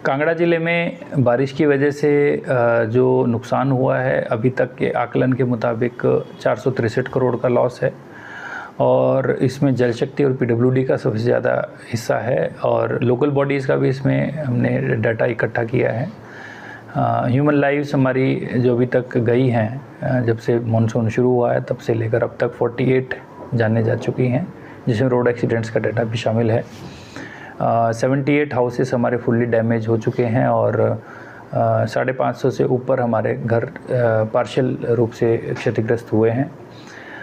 कांगड़ा ज़िले में बारिश की वजह से जो नुकसान हुआ है अभी तक के आकलन के मुताबिक 463 करोड़ का लॉस है और इसमें जल शक्ति और पीडब्ल्यूडी का सबसे ज़्यादा हिस्सा है और लोकल बॉडीज़ का भी इसमें हमने डाटा इकट्ठा किया है। ह्यूमन लाइव्स हमारी जो अभी तक गई हैं जब से मानसून शुरू हुआ है तब से लेकर अब तक 48 जाने जा चुकी हैं, जिसमें रोड एक्सीडेंट्स का डाटा भी शामिल है। 78 हाउसेस हमारे फुल्ली डैमेज हो चुके हैं और 550 से ऊपर हमारे घर पार्शियल रूप से क्षतिग्रस्त हुए हैं।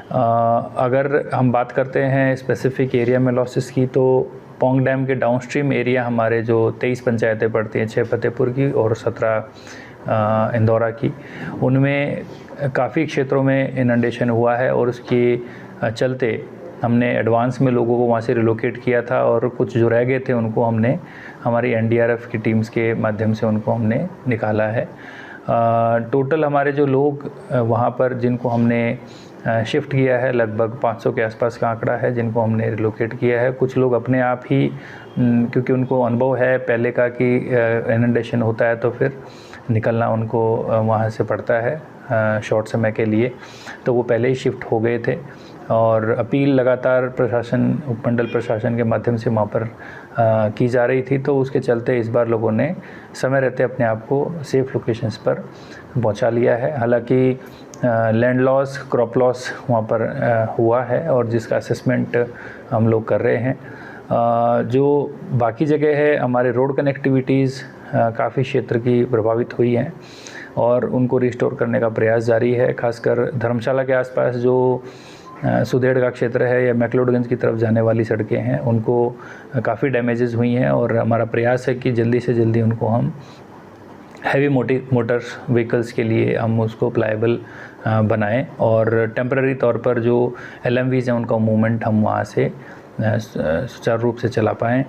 अगर हम बात करते हैं स्पेसिफिक एरिया में लॉसेस की, तो पौंग डैम के डाउनस्ट्रीम एरिया हमारे जो 23 पंचायतें पड़ती हैं, 6 फतेहपुर की और 17 इंदौरा की, उनमें काफ़ी क्षेत्रों में इनंडेशन हुआ है और उसके चलते हमने एडवांस में लोगों को वहाँ से रिलोकेट किया था और कुछ जो रह गए थे उनको हमने हमारी एनडीआरएफ की टीम्स के माध्यम से उनको हमने निकाला है। टोटल हमारे जो लोग वहाँ पर जिनको हमने शिफ्ट किया है लगभग 500 के आसपास का आंकड़ा है जिनको हमने रिलोकेट किया है। कुछ लोग अपने आप ही क्योंकि उनको अनुभव है पहले का कि इनंडेशन होता है तो फिर निकलना उनको वहाँ से पड़ता है शॉर्ट समय के लिए, तो वो पहले ही शिफ्ट हो गए थे और अपील लगातार प्रशासन उपमंडल प्रशासन के माध्यम से वहाँ पर की जा रही थी, तो उसके चलते इस बार लोगों ने समय रहते अपने आप को सेफ़ लोकेशंस पर पहुँचा लिया है। हालांकि लैंड लॉस क्रॉप लॉस वहाँ पर हुआ है और जिसका असेसमेंट हम लोग कर रहे हैं। जो बाकी जगह है हमारे रोड कनेक्टिविटीज़ काफ़ी क्षेत्र की प्रभावित हुई हैं और उनको रिस्टोर करने का प्रयास जारी है। खासकर धर्मशाला के आसपास जो सुधेड़ का क्षेत्र है या मैक्लोडगंज की तरफ जाने वाली सड़कें हैं उनको काफ़ी डैमेजेस हुई हैं और हमारा प्रयास है कि जल्दी से जल्दी उनको हम हैवी मोटर व्हीकल्स के लिए हम उसको प्लायबल बनाएं और टेम्पररी तौर पर जो LMVs हैं उनका मूवमेंट हम वहाँ से सुचारू रूप से चला पाएँ।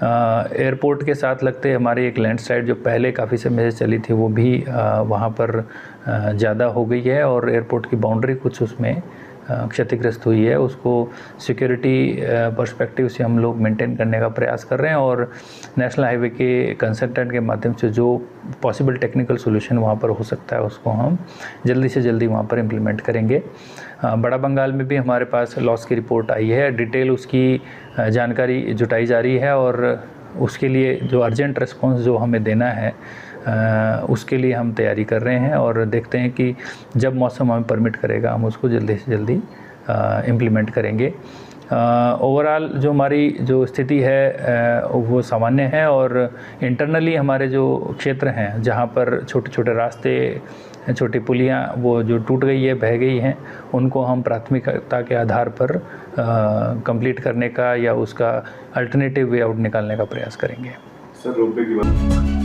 एयरपोर्ट के साथ लगते हमारी एक लैंडस्लाइड जो पहले काफ़ी समय से चली थी वो भी वहाँ पर ज़्यादा हो गई है और एयरपोर्ट की बाउंड्री कुछ उसमें क्षतिग्रस्त हुई है। उसको सिक्योरिटी पर्सपेक्टिव से हम लोग मेंटेन करने का प्रयास कर रहे हैं और नेशनल हाईवे के कंसल्टेंट के माध्यम से जो पॉसिबल टेक्निकल सॉल्यूशन वहाँ पर हो सकता है उसको हम जल्दी से जल्दी वहाँ पर इम्प्लीमेंट करेंगे। बड़ा बंगाल में भी हमारे पास लॉस की रिपोर्ट आई है, डिटेल उसकी जानकारी जुटाई जा रही है और उसके लिए जो अर्जेंट रिस्पॉन्स जो हमें देना है उसके लिए हम तैयारी कर रहे हैं और देखते हैं कि जब मौसम हमें परमिट करेगा हम उसको जल्दी से जल्दी इम्प्लीमेंट करेंगे। ओवरऑल जो हमारी जो स्थिति है वो सामान्य है और इंटरनली हमारे जो क्षेत्र हैं जहाँ पर छोटे छोटे रास्ते छोटी पुलियाँ वो जो टूट गई है बह गई हैं उनको हम प्राथमिकता के आधार पर कंप्लीट करने का या उसका अल्टरनेटिव वे आउट निकालने का प्रयास करेंगे। सर रोपवे की बात